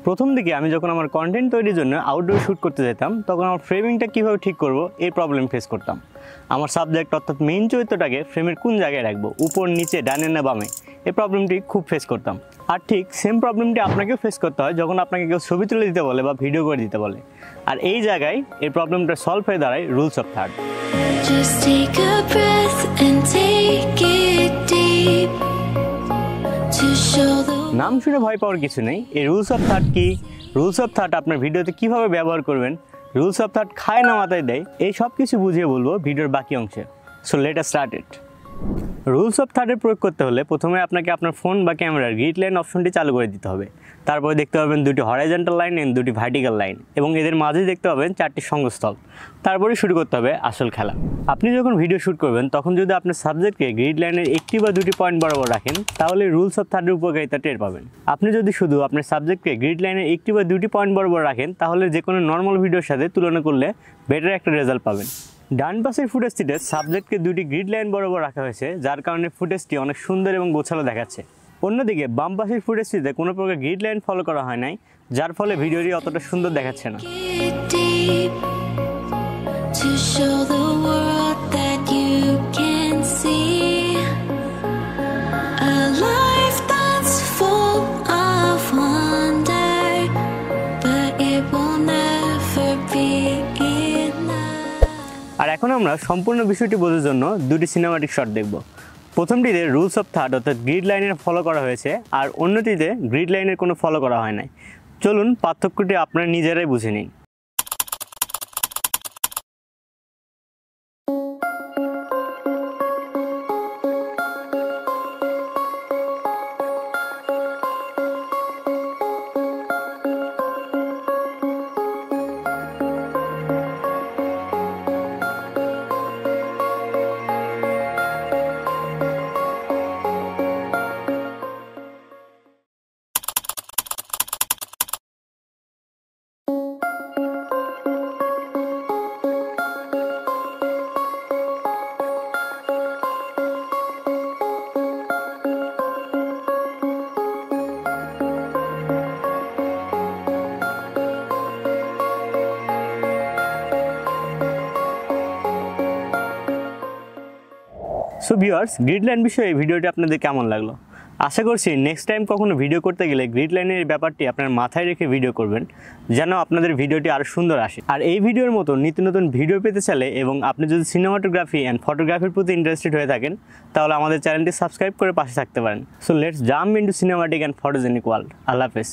প্রথম দিকে আমি যখন আমার কন্টেন্ট তৈরির জন্য আউটডোর শ্যুট করতে যেতাম তখন আমার ফ্রেমিংটা কীভাবে ঠিক করব এই প্রবলেম ফেস করতাম। আমার সাবজেক্ট অর্থাৎ মেইন চরিত্রটাকে ফ্রেমের কোন জায়গায় রাখবো, উপর নিচে ডানে না বামে, এই প্রবলেমটি খুব ফেস করতাম। আর ঠিক সেম প্রবলেমটি আপনাকেও ফেস করতে হয় যখন আপনাকে কেউ ছবি তুলে দিতে বলে বা ভিডিও করে দিতে বলে। আর এই জায়গায় এই প্রবলেমটা সলভ হয়ে দাঁড়ায় রুলস অফ থার্ড। নাম শুনে ভয় পাওয়ার কিছু নেই। এই রুলস অফ থার্ড কি, রুলস অফ থার্ড আপনার ভিডিওতে কিভাবে ব্যবহার করবেন, রুলস অফ থার্ড খায় না মাথায় দেয়, এই সব কিছু বুঝিয়ে বলবো ভিডিওর বাকি অংশে। So let us start it. Rules of থার্ডের প্রয়োগ করতে হলে প্রথমে আপনাকে আপনার ফোন বা ক্যামেরার গ্রিড লাইন অপশনটি চালু করে দিতে হবে। তারপরে দেখতে পাবেন দুটি হরাইজন্টাল লাইন এবং দুটি ভার্টিক্যাল লাইন, এবং এদের মাঝে দেখতে পাবেন 4টি সঙ্গস্থল। তারপরে শুরু করতে হবে আসল খেলা। আপনি যখন ভিডিও শ্যুট করবেন তখন যদি আপনার সাবজেক্টকে গ্রিড লাইনের একটি বা দুটি পয়েন্ট বরাবর রাখেন তাহলে রুলস অফ থার্ডের উপকারিতা টের পাবেন। আপনি যদি শুধু আপনার সাবজেক্টকে গ্রিড লাইনের একটি বা দুটি পয়েন্ট বরাবর রাখেন তাহলে যে কোনো নর্মাল ভিডিওর সাথে তুলনা করলে বেটার একটা রেজাল্ট পাবেন। ডান পাশের ফুটেজটিতে সাবজেক্টকে দুটি গ্রিড লাইন বরাবর রাখা হয়েছে, যার কারণে ফুটেজটি অনেক সুন্দর এবং গোছালো দেখাচ্ছে। অন্যদিকে বাম পাশের ফুটেজটিতে কোনো প্রকার গ্রিড লাইন ফলো করা হয় নাই, যার ফলে ভিডিওটি অতটা সুন্দর দেখাচ্ছে না। আর এখন আমরা সম্পূর্ণ বিষয়টি বোঝার জন্য দুটি সিনেমাটিক শট দেখব। প্রথমটিতে রুলস অফ থার্ড অর্থাৎ গ্রিড লাইনের ফলো করা হয়েছে, আর অন্যটিতে গ্রিড লাইনের কোনো ফলো করা হয় নাই। চলুন পার্থক্যটি আপনারা নিজেরাই বুঝে নিন। সো ভিউয়ার্স, গ্রিড লাইন বিষয়ে এই ভিডিওটি আপনাদের কেমন লাগলো? আশা করছি নেক্সট টাইম কখনো ভিডিও করতে গেলে গ্রিড লাইনের ব্যাপারটি আপনার মাথায় রেখে ভিডিও করবেন, যেন আপনাদের ভিডিওটি আরও সুন্দর আসে। আর এই ভিডিওর মতো নিত্য নতুন ভিডিও পেতে চাইলে এবং আপনি যদি সিনেমাটোগ্রাফি অ্যান্ড ফটোগ্রাফির প্রতি ইন্টারেস্টেড হয়ে থাকেন তাহলে আমাদের চ্যানেলটি সাবস্ক্রাইব করে পাশে থাকতে পারেন। So let's jump into cinematic and photogenic world. আল্লাহ হাফেজ।